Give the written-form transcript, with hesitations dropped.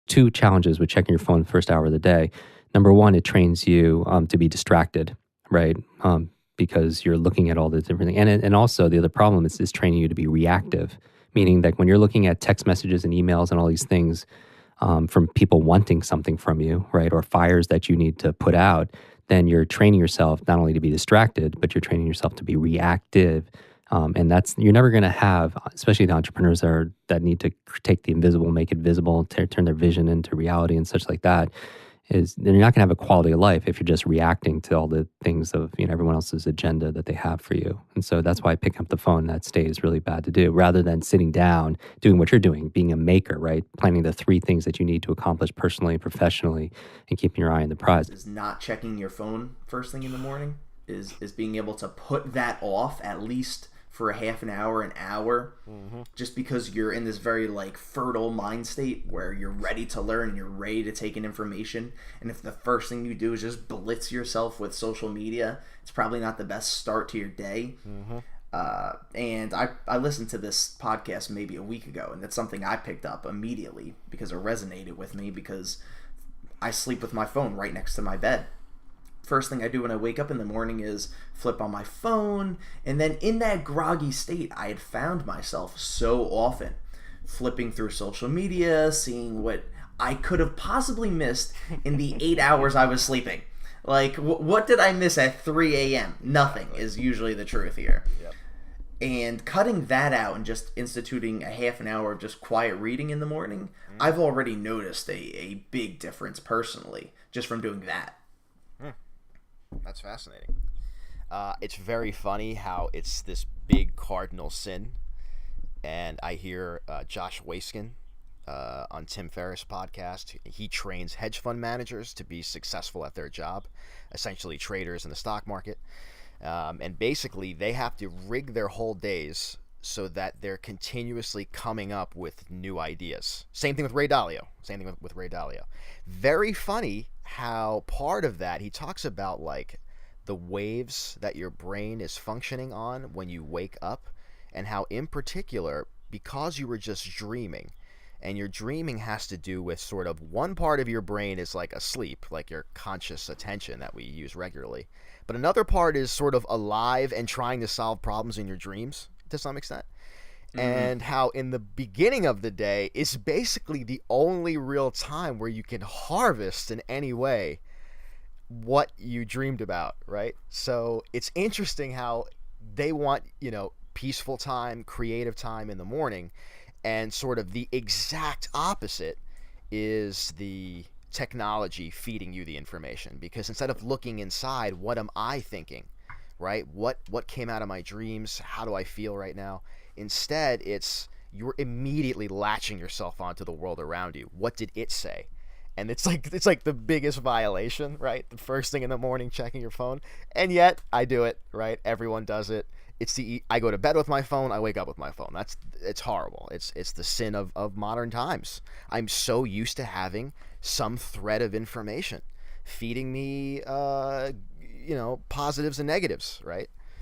two challenges with checking your phone the first hour of the day. Number one, it trains you to be distracted, right? Because you're looking at all the different things. And also the other problem is training you to be reactive, meaning that when you're looking at text messages and emails and all these things from people wanting something from you, right? Or fires that you need to put out, then you're training yourself not only to be distracted, but you're training yourself to be reactive. And that's, you're never going to have, especially the entrepreneurs that need to take the invisible, make it visible, turn their vision into reality and such like that, is then you're not going to have a quality of life if you're just reacting to all the things of everyone else's agenda that they have for you. And so that's why picking up the phone in that state is really bad to do, rather than sitting down, doing what you're doing, being a maker, right? Planning the three things that you need to accomplish personally and professionally, and keeping your eye on the prize. Is not checking your phone first thing in the morning, is being able to put that off at least for a half an hour, just because you're in this very fertile mind state where you're ready to learn and you're ready to take in information. And if the first thing you do is just blitz yourself with social media, it's probably not the best start to your day. And I listened to this podcast maybe a week ago, and that's something I picked up immediately because it resonated with me, because I sleep with my phone right next to my bed. First thing I do when I wake up in the morning is flip on my phone, and then in that groggy state, I had found myself so often flipping through social media, seeing what I could have possibly missed in the 8 hours I was sleeping. What did I miss at 3 a.m.? Nothing is usually the truth here. Yep. And cutting that out and just instituting a half an hour of just quiet reading in the morning, I've already noticed a big difference personally just from doing that. That's fascinating. It's very funny how it's this big cardinal sin, and I hear Josh Waiskin on Tim Ferriss' podcast. He trains hedge fund managers to be successful at their job, essentially traders in the stock market, and basically they have to rig their whole days so that they're continuously coming up with new ideas. Same thing with Ray Dalio. Very funny how part of that, he talks about the waves that your brain is functioning on when you wake up, and how in particular, because you were just dreaming, and your dreaming has to do with sort of one part of your brain is asleep, like your conscious attention that we use regularly, but another part is sort of alive and trying to solve problems in your dreams to some extent. And how in the beginning of the day is basically the only real time where you can harvest in any way what you dreamed about, right? So it's interesting how they want, peaceful time, creative time in the morning, and sort of the exact opposite is the technology feeding you the information. Because instead of looking inside, what am I thinking, right? What came out of my dreams? How do I feel right now? Instead, it's you're immediately latching yourself onto the world around you. What did it say? And it's like the biggest violation, right? The first thing in the morning, checking your phone. And yet, I do it, right? Everyone does it. I go to bed with my phone. I wake up with my phone. It's horrible. It's the sin of modern times. I'm so used to having some thread of information feeding me, positives and negatives, right?